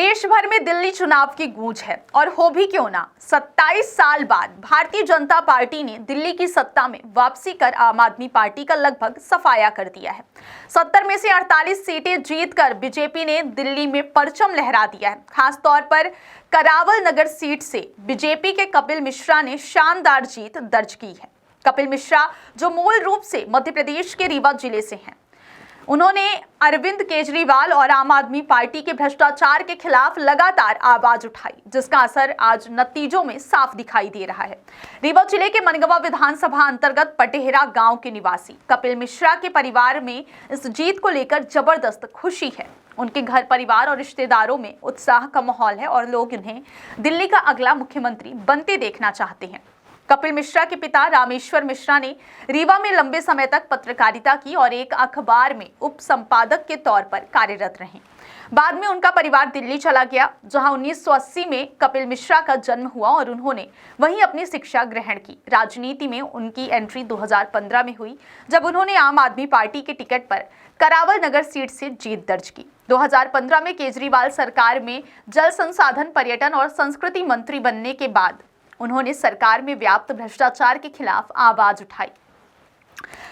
देश भर में दिल्ली चुनाव की गूंज है और हो भी क्यों ना, 27 साल बाद भारतीय जनता पार्टी ने दिल्ली की सत्ता में वापसी कर आम आदमी पार्टी का लगभग सफाया कर दिया है। 70 में से 48 सीटें जीतकर बीजेपी ने दिल्ली में परचम लहरा दिया है। खासतौर पर करावल नगर सीट से बीजेपी के कपिल मिश्रा ने शानदार जीत दर्ज की है। कपिल मिश्रा, जो मूल रूप से मध्य प्रदेश के रीवा जिले से हैं, उन्होंने अरविंद केजरीवाल और आम आदमी पार्टी के भ्रष्टाचार के खिलाफ लगातार आवाज उठाई, जिसका असर आज नतीजों में साफ दिखाई दे रहा है। रीवा जिले के मनगवा विधानसभा अंतर्गत पटेहरा गांव के निवासी कपिल मिश्रा के परिवार में इस जीत को लेकर जबरदस्त खुशी है। उनके घर परिवार और रिश्तेदारों में उत्साह का माहौल है और लोग इन्हें दिल्ली का अगला मुख्यमंत्री बनते देखना चाहते हैं। कपिल मिश्रा के पिता रामेश्वर मिश्रा ने रीवा में लंबे समय तक पत्रकारिता की और एक अखबार में उप संपादक के तौर पर कार्यरत रहे। बाद में उनका परिवार दिल्ली चला गया, जहां 1980 में कपिल मिश्रा का जन्म हुआ और उन्होंने वहीं अपनी शिक्षा ग्रहण की। राजनीति में उनकी एंट्री 2015 में हुई, जब उन्होंने आम आदमी पार्टी के टिकट पर करावल नगर सीट से जीत दर्ज की। 2015 में केजरीवाल सरकार में जल संसाधन, पर्यटन और संस्कृति मंत्री बनने के बाद उन्होंने सरकार में व्याप्त भ्रष्टाचार के खिलाफ आवाज उठाई।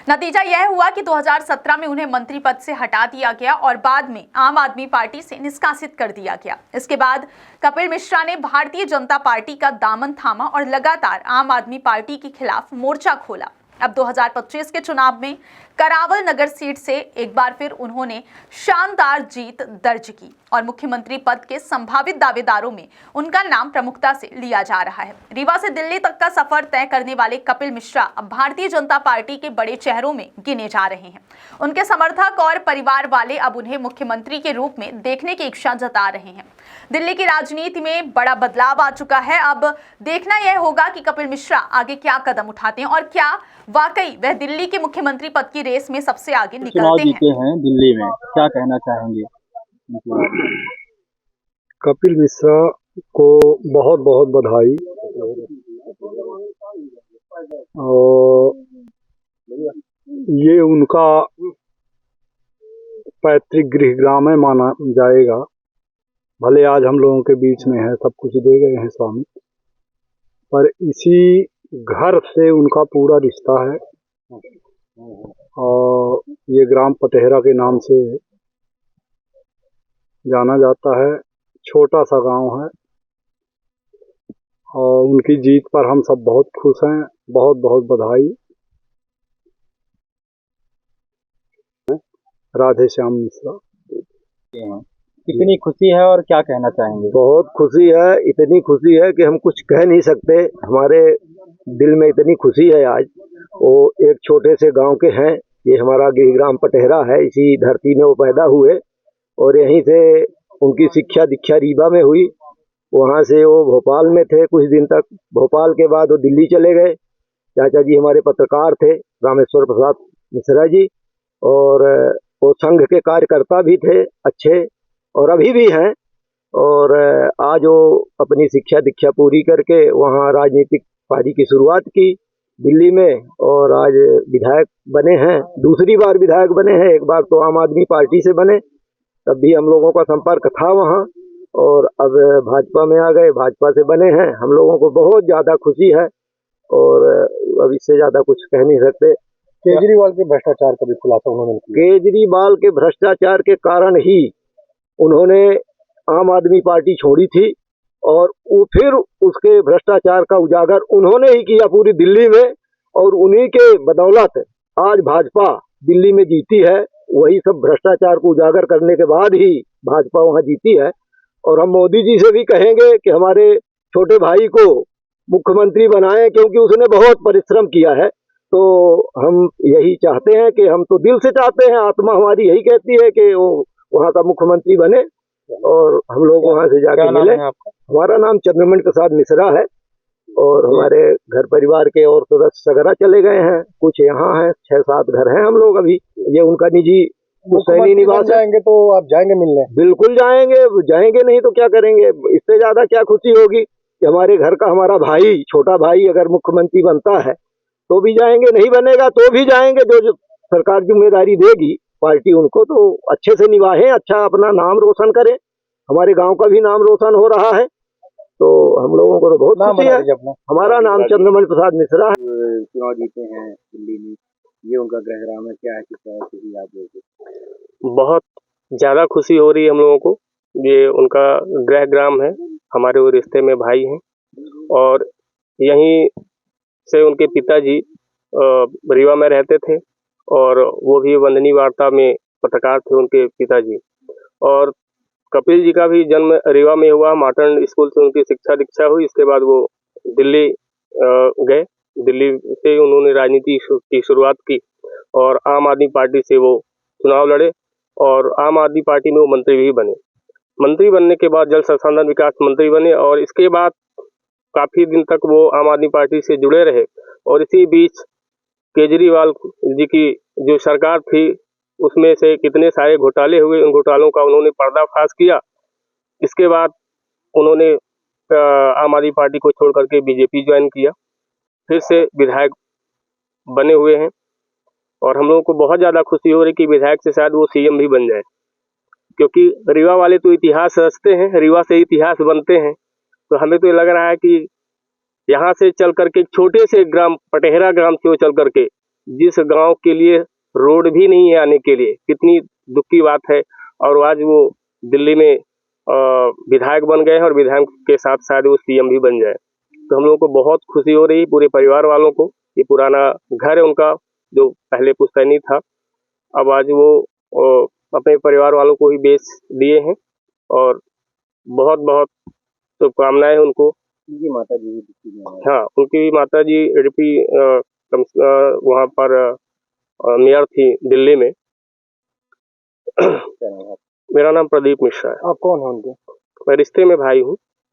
नतीजा यह हुआ कि 2017 में उन्हें मंत्री पद से हटा दिया गया और बाद में आम आदमी पार्टी से निष्कासित कर दिया गया। इसके बाद कपिल मिश्रा ने भारतीय जनता पार्टी का दामन थामा और लगातार आम आदमी पार्टी के खिलाफ मोर्चा खोला। अब 2025 के चुनाव में करावल नगर सीट से एक बार फिर उन्होंने शानदार जीत दर्ज की और मुख्यमंत्री पद के संभावित दावेदारों में उनका नाम प्रमुखता से लिया जा रहा है। रीवा से दिल्ली तक का सफर तय करने वाले कपिल मिश्रा अब भारतीय जनता पार्टी के बड़े चेहरों में गिने जा रहे हैं। उनके समर्थक और परिवार वाले अब उन्हें मुख्यमंत्री के रूप में देखने की इच्छा जता रहे हैं। दिल्ली की राजनीति में बड़ा बदलाव आ चुका है। अब देखना यह होगा कि कपिल मिश्रा आगे क्या कदम उठाते हैं और क्या वाकई वह दिल्ली के मुख्यमंत्री पद की रेस में सबसे आगे निकलते हैं। दिल्ली में क्या कहना चाहेंगे? कपिल मिश्रा को बहुत बहुत बधाई। और ये उनका पैतृक गृह ग्राम माना जाएगा। भले आज हम लोगों के बीच में है, सब कुछ दे गए हैं स्वामी, पर इसी घर से उनका पूरा रिश्ता है। और ये ग्राम पटेहरा के नाम से जाना जाता है। छोटा सा गांव है और उनकी जीत पर हम सब बहुत खुश हैं। बहुत बहुत बधाई। राधे श्याम मिश्रा। कितनी खुशी है और क्या कहना चाहेंगे? बहुत खुशी है, इतनी खुशी है कि हम कुछ कह नहीं सकते। हमारे दिल में इतनी खुशी है आज। वो एक छोटे से गांव के हैं। ये हमारा गिरिग्राम पटेहरा है। इसी धरती में वो पैदा हुए और यहीं से उनकी शिक्षा दीक्षा रीवा में हुई। वहाँ से वो भोपाल में थे कुछ दिन तक। भोपाल के बाद वो दिल्ली चले गए। चाचा जी हमारे पत्रकार थे, रामेश्वर प्रसाद मिश्रा जी, और वो संघ के कार्यकर्ता भी थे अच्छे, और अभी भी हैं। और आज वो अपनी शिक्षा दीक्षा पूरी करके वहाँ राजनीतिक पारी की शुरुआत की दिल्ली में, और आज विधायक बने हैं। दूसरी बार विधायक बने हैं। एक बार तो आम आदमी पार्टी से बने, तब भी हम लोगों का संपर्क था वहाँ, और अब भाजपा में आ गए, भाजपा से बने हैं। हम लोगों को बहुत ज़्यादा खुशी है और अब इससे ज़्यादा कुछ कह नहीं सकते। केजरीवाल के भ्रष्टाचार का भी खुलासा उन्होंने किया। केजरीवाल के भ्रष्टाचार के कारण ही उन्होंने आम आदमी पार्टी छोड़ी थी, और वो फिर उसके भ्रष्टाचार का उजागर उन्होंने ही किया पूरी दिल्ली में, और उन्हीं के बदौलत आज भाजपा दिल्ली में जीती है। वही सब भ्रष्टाचार को उजागर करने के बाद ही भाजपा वहां जीती है। और हम मोदी जी से भी कहेंगे कि हमारे छोटे भाई को मुख्यमंत्री बनाएं, क्योंकि उसने बहुत परिश्रम किया है। तो हम यही चाहते हैं कि हम तो दिल से चाहते हैं, आत्मा हमारी यही कहती है कि वो वहाँ का मुख्यमंत्री बने और हम लोग वहाँ से जाके मिले। हमारा नाम चंद्रमणि प्रसाद मिश्रा है और हमारे घर परिवार के और सदस्य वगैरह चले गए हैं। कुछ यहाँ हैं, 6-7 घर हैं हम लोग अभी। ये उनका निजी पुश्तैनी निवास है। जाएंगे तो आप जाएंगे मिलने? बिल्कुल जाएंगे। जाएंगे नहीं तो क्या करेंगे? इससे ज्यादा क्या खुशी होगी कि हमारे घर का हमारा भाई, छोटा भाई अगर मुख्यमंत्री बनता है तो भी जाएंगे, नहीं बनेगा तो भी जाएंगे। जो सरकार जिम्मेदारी देगी पार्टी उनको, तो अच्छे से निभाएं, अच्छा अपना नाम रोशन करें। हमारे गांव का भी नाम रोशन हो रहा है। तो हम लोगों को तो बहुत नाम खुशी बता है। दीजिए अपना। हमारा नाम चंद्रमणि प्रसाद मिश्रा है। चुनाव जीते हैं दिल्ली में, ये उनका गृह ग्राम है, क्या है खुशी आप लोगों को? बहुत ज़्यादा खुशी हो रही है हम लोगों को। ये उनका गृह ग्राम है, हमारे वो रिश्ते में भाई हैं और यहीं से उनके पिताजी रीवा में रहते थे और वो भी वंदनी वार्ता में पत्रकार थे उनके पिताजी। और कपिल जी का भी जन्म रीवा में हुआ, मार्टन स्कूल से उनकी शिक्षा दीक्षा हुई। इसके बाद वो दिल्ली गए, दिल्ली से उन्होंने राजनीति की शुरुआत की और आम आदमी पार्टी से वो चुनाव लड़े और आम आदमी पार्टी में वो मंत्री भी बने। मंत्री बनने के बाद जल संसाधन विकास मंत्री बने और इसके बाद काफ़ी दिन तक वो आम आदमी पार्टी से जुड़े रहे। और इसी बीच केजरीवाल जी की जो सरकार थी उसमें से कितने सारे घोटाले हुए, उन घोटालों का उन्होंने पर्दाफाश किया। इसके बाद उन्होंने आम आदमी पार्टी को छोड़ करके बीजेपी ज्वाइन किया, फिर से विधायक बने हुए हैं और हम लोगों को बहुत ज़्यादा खुशी हो रही कि विधायक से शायद वो सीएम भी बन जाए, क्योंकि रीवा वाले तो इतिहास रचते हैं, रीवा से इतिहास बनते हैं। तो हमें तो ये लग रहा है कि यहाँ से चल करके छोटे से ग्राम पटेहरा ग्राम से चल करके जिस गांव के लिए रोड भी नहीं है आने के लिए, कितनी दुख की बात है। और आज वो दिल्ली में विधायक बन गए हैं और विधायक के साथ शायद वो सीएम भी बन जाए। तो हम लोगों को बहुत खुशी हो रही है, पूरे परिवार वालों को। ये पुराना घर है उनका जो पहले पुश्तैनी था, अब आज वो अपने परिवार वालों को ही बेच दिए हैं और बहुत बहुत शुभकामनाएं उनको। उनकी माता जी भी दिखती हैं। हाँ, उनकी माता जी डिप्टी वहाँ पर मेयर थी दिल्ली में। क्या नाम है? मेरा नाम प्रदीप मिश्रा है, आप कौन है उनके? मैं रिश्ते में भाई हूँ।